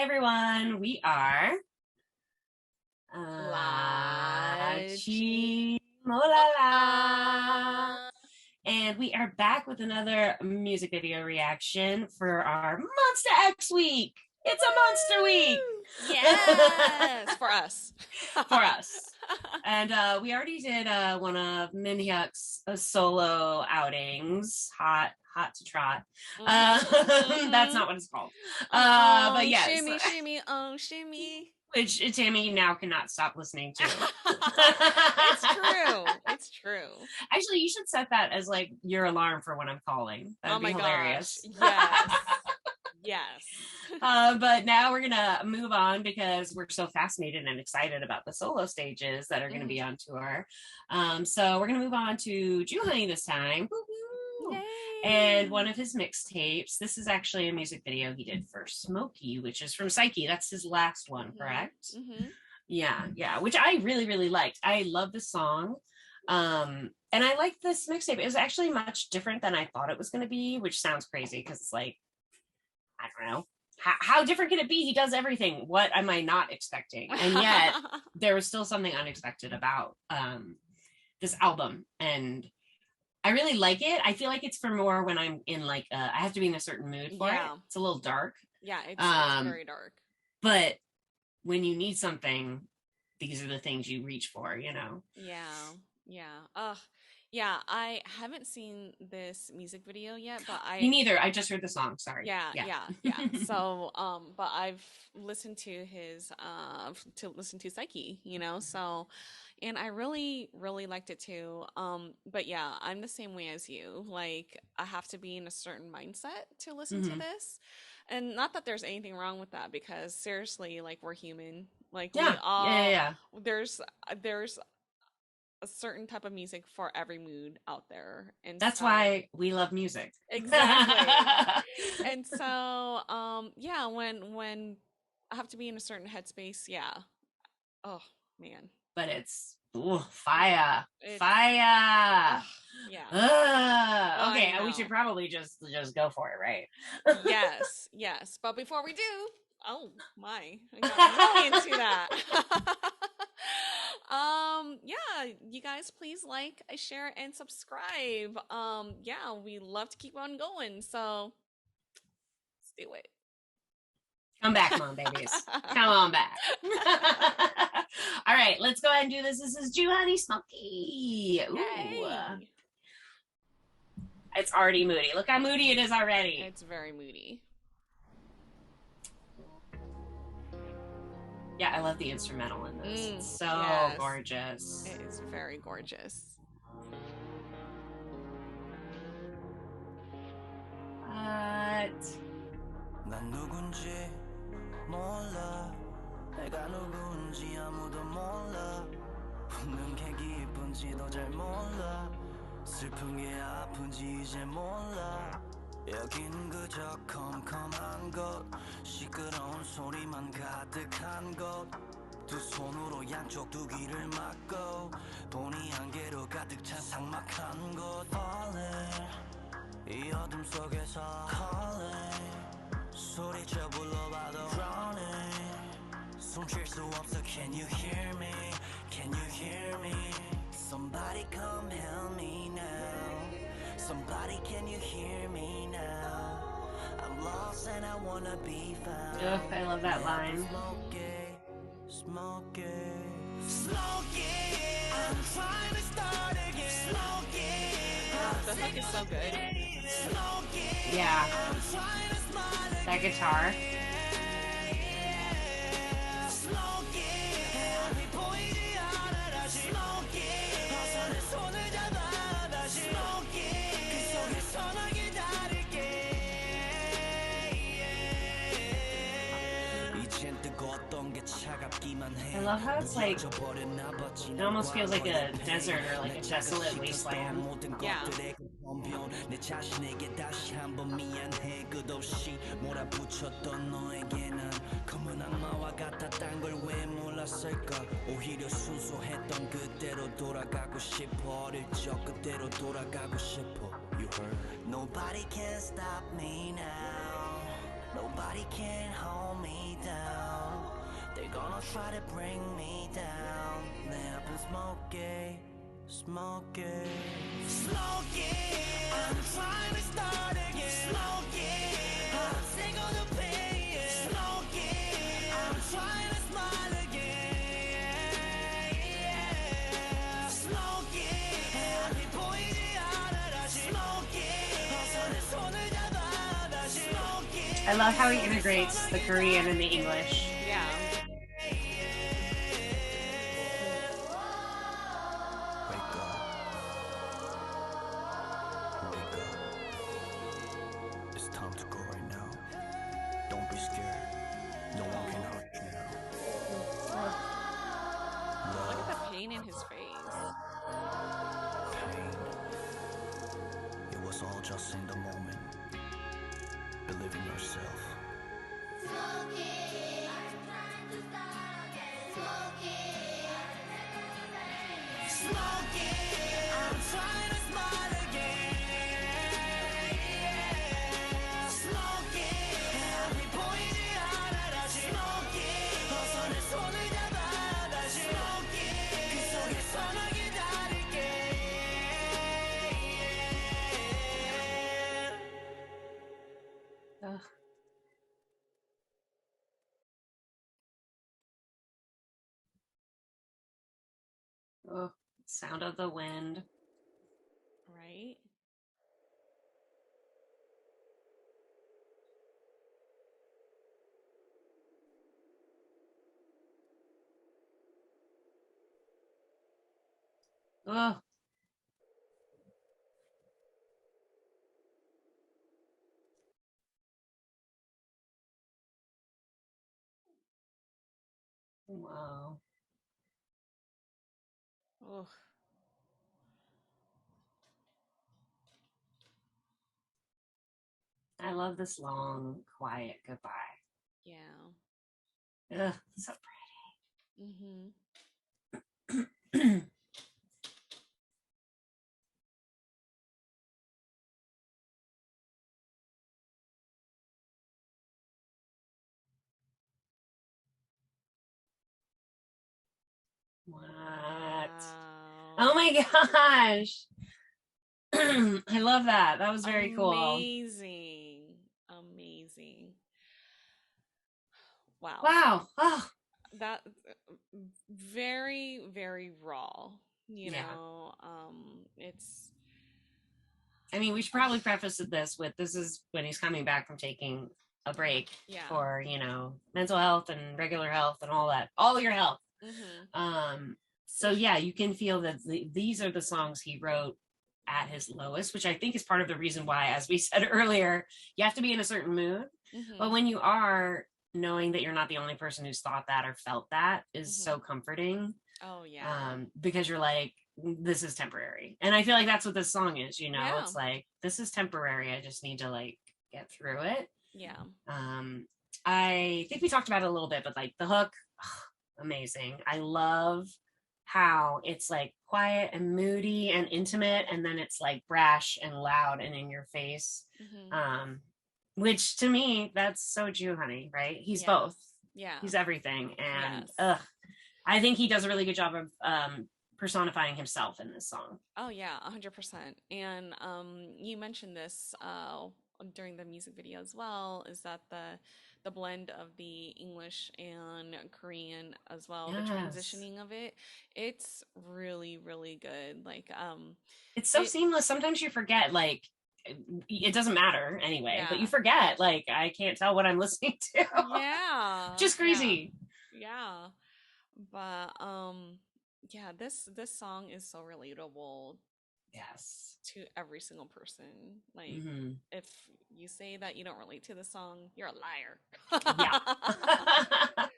Hi everyone, we are La Chimolala, and we are back with another music video reaction for our Monsta X week. It's a monster week. Yes, for us. For us. And we already did one of Minhyuk's solo outings, Hot to Trot. That's not what it's called. But yes. Shimmy, shimmy, oh, shimmy. Which Tammy now cannot stop listening to. It's true. It's true. Actually, you should set that as like your alarm for when I'm calling. That'd be hilarious. Yes. Yes. But now we're gonna move on because we're so fascinated and excited about the solo stages that are gonna be on tour. So we're gonna move on to JOOHONEY this time. Yay. And one of his mixtapes. This is actually a music video he did for SMOKY, which is from Psyche. That's his last one, correct? Yeah, which I really liked. I love the song. And I like this mixtape. It was actually much different than I thought it was going to be, which sounds crazy because it's like, I don't know. How different can it be? He does everything. What am I not expecting? And yet there was still something unexpected about this album. And I really like it. I feel like it's for more when I'm in like, I have to be in a certain mood for it. It's a little dark. Yeah, it's very dark. But when you need something, these are the things you reach for, you know? Yeah. Yeah, I haven't seen this music video yet, but Me neither. I just heard the song. Sorry. Yeah. So, but I've listened to his, to Psyche, you know, so, and I really liked it too. But yeah, I'm the same way as you. Like, I have to be in a certain mindset to listen to this. And not that there's anything wrong with that, because seriously, like, we're human. Like, we all, there's a certain type of music for every mood out there, and that's why we love music. Exactly. And so yeah, when I have to be in a certain headspace, oh man, but it's fire. Yeah. Okay, we should probably just go for it, right? Yes, but before we do, oh my, I got really into that. Yeah, you guys please like, share, and subscribe. Yeah, we love to keep on going, so let's do it. Come back, Monbebes. Come on back. All right, let's go ahead and do this. This is JOOHONEY SMOKY. Ooh. It's already moody. Look how moody it is already. It's very moody. Yeah, I love the instrumental in this. It's so gorgeous. It is very gorgeous. What? 여긴 그저 컴컴한 곳 시끄러운 소리만 가득한 곳 두 손으로 양쪽 두 귀를 막고 본의 한계로 가득 찬 삭막한 곳 Falling 이 어둠 속에서 Calling 소리쳐 불러봐도 Drowning 숨쉴 수 없어 Can you hear me? Can you hear me? Somebody come help me now Somebody, can you hear me now? I'm lost and I wanna be found. Ugh, I love that line. Smoky. I'm trying to start again. The hook is so good. Yeah. That guitar. I love how it's like, it almost feels like a desert or like a desolate wasteland. Yeah. Nobody can stop me now. Nobody can hold me down. They're gonna try to bring me down. 내 앞은 smoky, smoky, smoky. I'm trying to start again. Smoky, I'm sick of the pain. Smoky, I'm trying to smile again. Smoky, 앞이 보이지 않아 다시. Smoky, 어서 내 손을 잡아 다시. Smoky. I love how he integrates the Korean and the English. Yeah. Wake up. Wake up. It's time to go right now. Don't be scared. No one can hurt you now. Look at Love, the pain in his face. pain. It was all just in the moment. Believe in yourself. Smoky, I'm trying to smile again. Smoky, 앞이 보이지 않아 다시. Smoky, 어서 내 손을 잡아 다시. Smoky, 그 속에서만 기다릴게. Ugh. Oh, sound of the wind. Right? Oh, wow. Oh, I love this long, quiet goodbye. yeah. Ugh, so Mm-hmm. pretty. What? Wow. Oh my gosh. I love that. That was very cool. Amazing. Amazing. Wow. Wow. Oh, That very, very raw. You Yeah. know, it's I mean, we should probably preface this with this is when he's coming back from taking a break yeah. for, you know, mental health and regular health and all that, all your health. Mm-hmm. So yeah, you can feel that these are the songs he wrote at his lowest, which I think is part of the reason why, as we said earlier, you have to be in a certain mood. Mm-hmm. But when you are, knowing that you're not the only person who's thought that or felt that is Mhm. so comforting. Oh yeah. Because you're like, this is temporary. And I feel like that's what this song is, you know. Yeah. It's like, this is temporary. I just need to like get through it. Yeah. I think we talked about it a little bit, but like the hook, amazing. I love how it's like quiet and moody and intimate, and then it's like brash and loud and in your face. Mm-hmm. Which to me, that's so JOOHONEY, right? He's Yeah. both. Yeah. He's everything. And Yes. I think he does a really good job of personifying himself in this song. Oh yeah, 100%. And you mentioned this during the music video as well, is that the blend of the English and Korean as well, the Yes. transitioning of it, it's really, really good. Like It's so seamless. Sometimes you forget, like, it doesn't matter anyway, but you Yeah. forget, like, I can't tell what I'm listening to. Yeah. Just crazy. Yeah. But yeah, this song is so relatable Yes. to every single person. Like Mhm. if you say that you don't relate to the song, you're a liar. Yeah.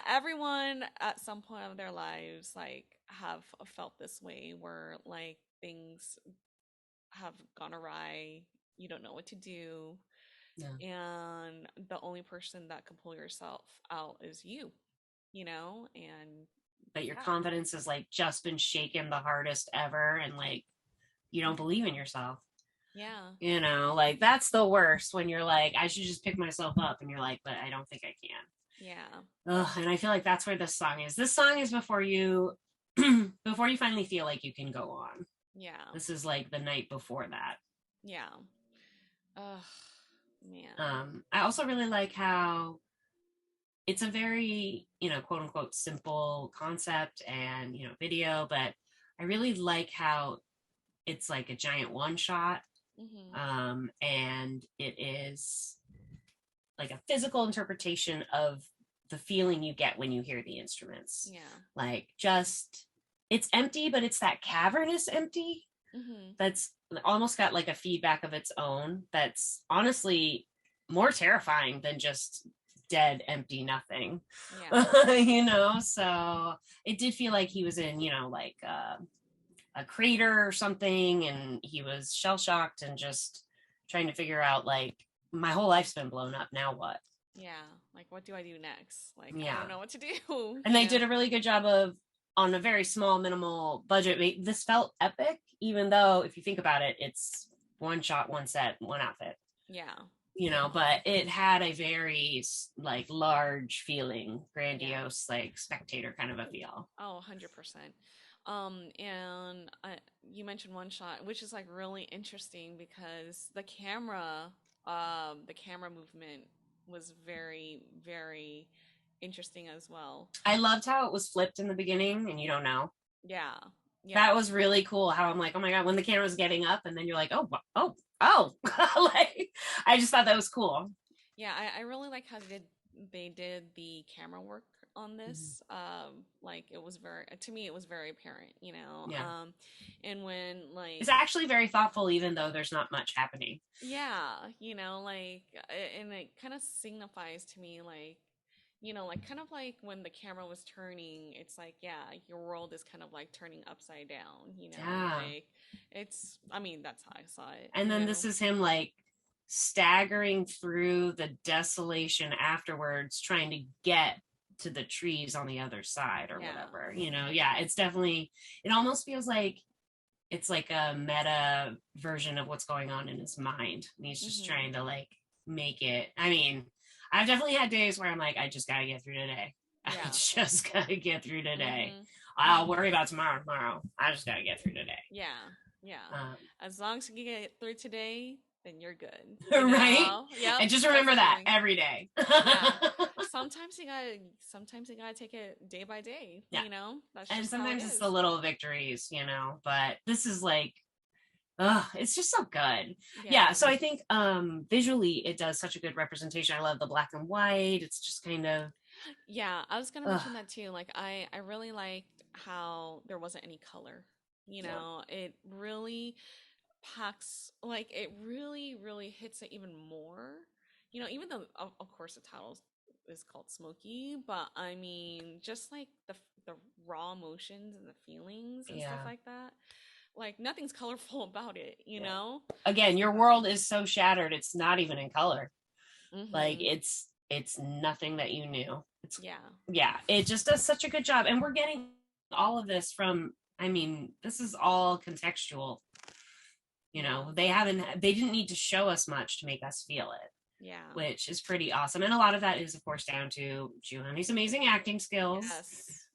Everyone at some point of their lives like have felt this way where like things have gone awry, you don't know what to do, Yeah. and the only person that can pull yourself out is you know, and But your yeah. confidence has like just been shaken the hardest ever, and like you don't believe in yourself. Yeah. You know, like that's the worst when you're like, I should just pick myself up, and you're like, but I don't think I can. Yeah. Ugh, and I feel like that's where this song is. This song is before you before you finally feel like you can go on. Yeah. This is like the night before that. Yeah. Ugh, man. I also really like how it's a very, you know, quote unquote simple concept and, you know, video, but I really like how it's like a giant one shot. And it is like a physical interpretation of the feeling you get when you hear the instruments. Yeah. Like just, it's empty, but it's that cavernous empty that's almost got like a feedback of its own. That's honestly more terrifying than just dead, empty nothing. Yeah. You know, so it did feel like he was in, you know, like a crater or something, and he was shell shocked and just trying to figure out, like, my whole life's been blown up. Now what? Yeah. Like, what do I do next? Like, yeah. I don't know what to do. And they did a really good job of, on a very small, minimal budget. This felt epic, even though if you think about it, it's one shot, one set, one outfit. Yeah. You know, but it had a very like large feeling, grandiose, like spectator kind of a feel. Oh, 100%. And you mentioned one shot, which is like really interesting because the camera movement was very, very interesting as well. I loved how it was flipped in the beginning and you don't know. Yeah. That was really cool. How I'm like, oh my God, when the camera's getting up and then you're like, oh, like, I just thought that was cool. Yeah. I really like how they did the camera work on this. Like it was to me, it was very apparent, you know? Yeah. And when like, it's actually very thoughtful, even though there's not much happening. Yeah. You know, like, and it kind of signifies to me, like, you know, like kind of like when the camera was turning, it's like, yeah, your world is kind of like turning upside down, you know? Yeah. Like I mean, that's how I saw it. And then this is him like staggering through the desolation afterwards, trying to get to the trees on the other side or whatever, you know? Yeah, it's definitely, it almost feels like it's like a meta version of what's going on in his mind. And he's just trying to like make it. I mean, I've definitely had days where I'm like, I just got to get through today. I just got to get through today. I'll worry about tomorrow. I just got to get through today. Yeah. Yeah. As long as you get through today, then you're good. Right? Yeah. And just remember that every day. Sometimes you gotta take it day by day. Yeah. You know? That's just and sometimes it's the little victories, you know, but this is like, it's just so good. Yeah. So I think visually it does such a good representation. I love the black and white. It's just kind of. Yeah, I was gonna mention that too. Like I really liked how there wasn't any color. You know, it really packs, like it really, really hits it even more. You know, even though of course the title is called Smoky, but I mean just like the raw emotions and the feelings and stuff like that. Like nothing's colorful about it, you know? Again, your world is so shattered, it's not even in color. Like it's nothing that you knew. It's it just does such a good job. And we're getting all of this from, I mean, this is all contextual. You know, they didn't need to show us much to make us feel it. Yeah. Which is pretty awesome. And a lot of that is of course down to JOOHONEY's amazing acting skills.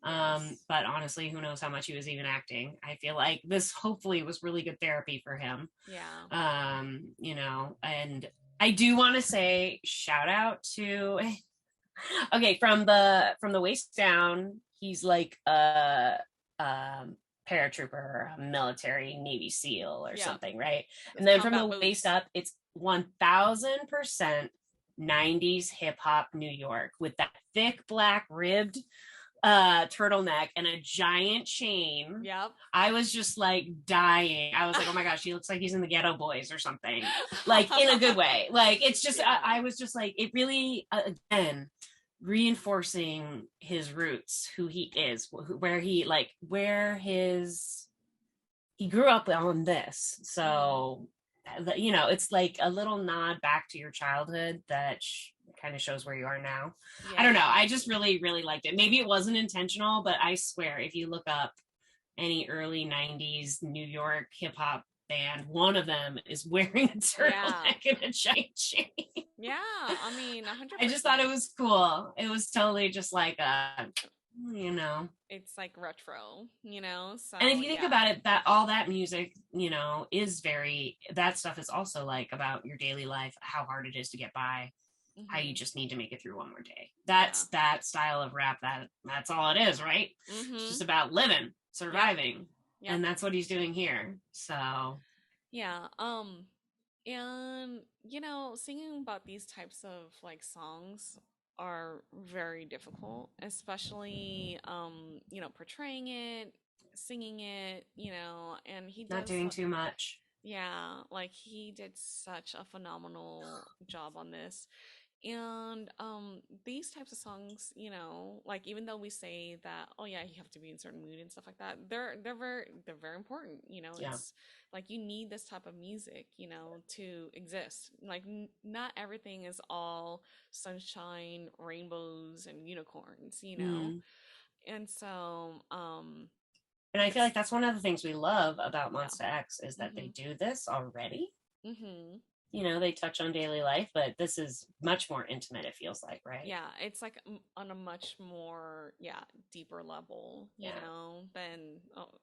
But honestly, who knows how much he was even acting. I feel like this hopefully was really good therapy for him. Yeah. You know, and I do want to say shout out to from the waist down, he's like a paratrooper, a military Navy SEAL or something, right? And then from the waist up, it's 1000% 90s hip hop New York with that thick black ribbed turtleneck and a giant chain. Yep. I was just like dying. I was like, oh my gosh, he looks like he's in the Ghetto Boys or something, like in a good way. Like it's just I was just like, it really again reinforcing his roots, who he is, where he grew up on this. So you know, it's like a little nod back to your childhood that kind of shows where you are now. I don't know, I just really, really liked it. Maybe it wasn't intentional, but I swear if you look up any early 90s New York hip hop band, one of them is wearing a turtleneck and a giant chain. Yeah, I mean, 100%. I just thought it was cool. It was totally just like you know, it's like retro, you know. So and if you think about it, that all that music, you know, is that stuff is also like about your daily life, how hard it is to get by, how you just need to make it through one more day. That's that style of rap. That's all it is, right? It's just about living, surviving, and that's what he's doing here. So yeah, and you know, singing about these types of like songs are very difficult, especially you know, portraying it, singing it, you know, and he does not doing too much. Yeah, like he did such a phenomenal job on this. And these types of songs, you know, like even though we say that, oh yeah, you have to be in a certain mood and stuff like that, they're very important, you know. It's like you need this type of music, you know, to exist. Like not everything is all sunshine, rainbows, and unicorns, you know. And so and I feel like that's one of the things we love about Monsta X is that they do this already. You know, they touch on daily life, but this is much more intimate, it feels like, right? Yeah, it's like on a much more deeper level, you know, than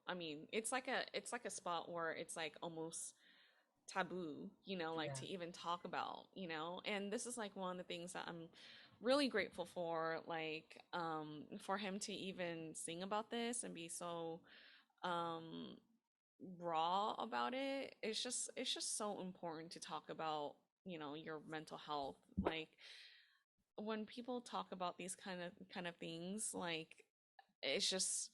I mean, it's like a spot where it's like almost taboo, you know, like to even talk about, you know. And this is like one of the things that I'm really grateful for, like for him to even sing about this and be so raw about it. It's just so important to talk about, you know, your mental health. Like when people talk about these kind of things, like it's just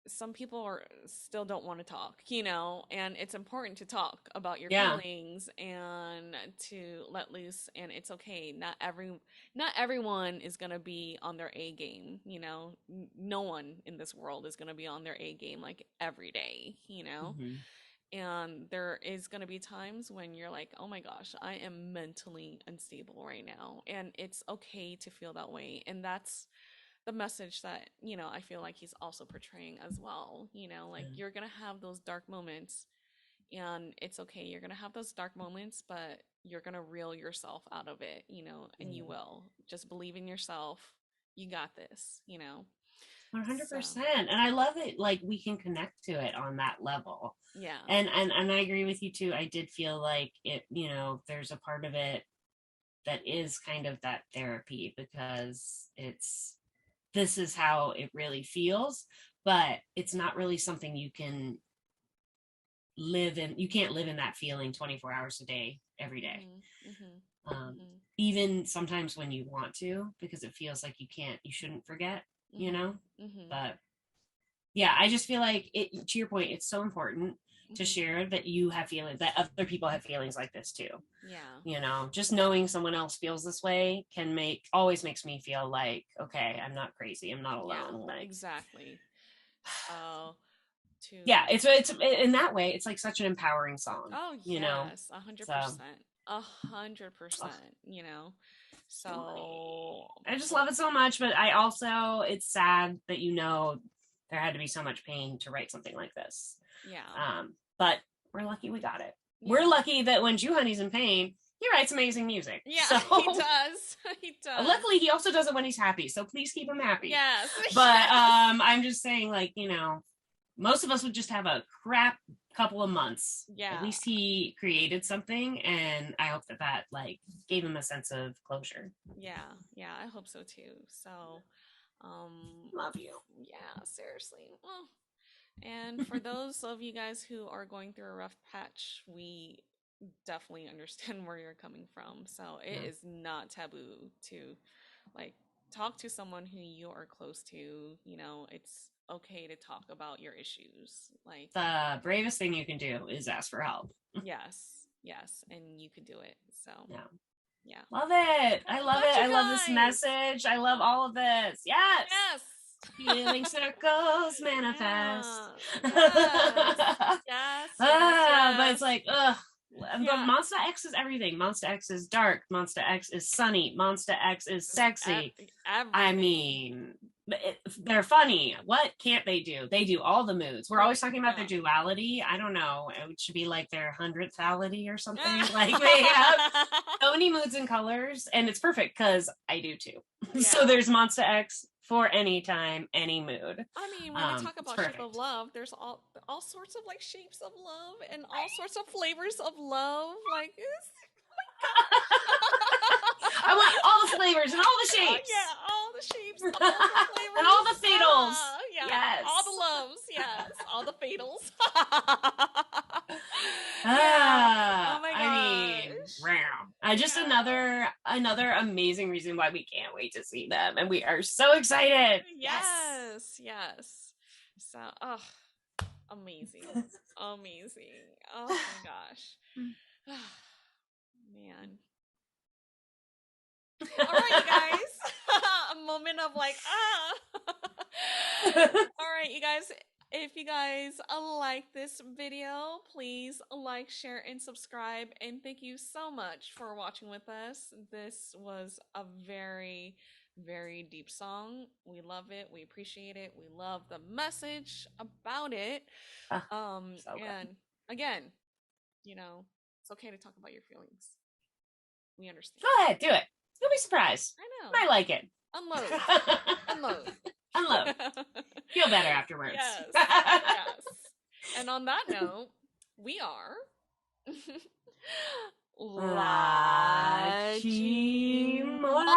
some people still don't want to talk, you know, and it's important to talk about your feelings and to let loose. And it's okay. Not everyone is going to be on their A game, you know. No one in this world is going to be on their A game like every day, you know. And there is going to be times when you're like, oh my gosh, I am mentally unstable right now, and it's okay to feel that way. And that's the message that, you know, I feel like he's also portraying as well, you know, like you're gonna have those dark moments, and it's okay. You're gonna have those dark moments, but you're gonna reel yourself out of it, you know. And you will. Just believe in yourself. You got this, you know. 100%. And I love it, like we can connect to it on that level. And I agree with you too. I did feel like it, you know, there's a part of it that is kind of that therapy, because this is how it really feels, but it's not really something you can live in. You can't live in that feeling 24 hours a day, every day. Even sometimes when you want to, because it feels like you shouldn't forget, you know. But yeah, I just feel like it, to your point, it's so important to share that you have feelings, that other people have feelings like this too. You know, just knowing someone else feels this way always makes me feel like, okay, I'm not crazy, I'm not alone. Like, exactly. It's in that way, it's like such an empowering song. Oh you know, 100%, 100%. You know, so I just love it so much. But I also, it's sad that, you know, there had to be so much pain to write something like this. But we're lucky we got it. We're lucky that when JOOHONEY's in pain, he writes amazing music. He does. Luckily, he also does it when he's happy, so please keep him happy. Yes. But I'm just saying, like, you know, most of us would just have a crap couple of months. At least he created something, and I hope that like gave him a sense of closure. I hope so too. So love you. Yeah, seriously. Well, and for those of you guys who are going through a rough patch, we definitely understand where you're coming from. So it is not taboo to like talk to someone who you are close to. You know, it's okay to talk about your issues. Like the bravest thing you can do is ask for help. Yes, and you can do it. So love it. I love it. I love this message. I love all of this. Yes. Healing circles manifest. Yes. But it's like, But Monsta X is everything. Monsta X is dark. Monsta X is sunny. Monsta X is sexy. I mean, they're funny. What can't they do? They do all the moods. We're always talking about their duality. I don't know. It should be like their 100th-ality or something. Like they have so many moods and colors, and it's perfect because I do too. So there's Monsta X for any time, any mood. I mean, when we talk about shape of love, there's all sorts of like shapes of love and all sorts of flavors of love. Like, I want all the flavors and all the shapes. All the shapes, all the flavors, and all the fatals. Yes, all the loves. Yes, all the fatals. Oh my gosh! Just another amazing reason why we can't wait to see them, and we are so excited. Yes. So, amazing. Oh my gosh, man. All right, you guys. A moment of like, All right, you guys. If you guys like this video, please like, share, and subscribe. And thank you so much for watching with us. This was a very, very deep song. We love it. We appreciate it. We love the message about it. And again, it's okay to talk about your feelings. We understand. Go ahead, do it. You'll be surprised. I know. I like it. Unload. Feel better afterwards. Yes. And on that note, we are La Chimola.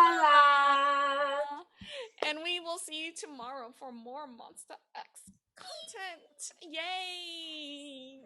And we will see you tomorrow for more Monsta X content. Yay!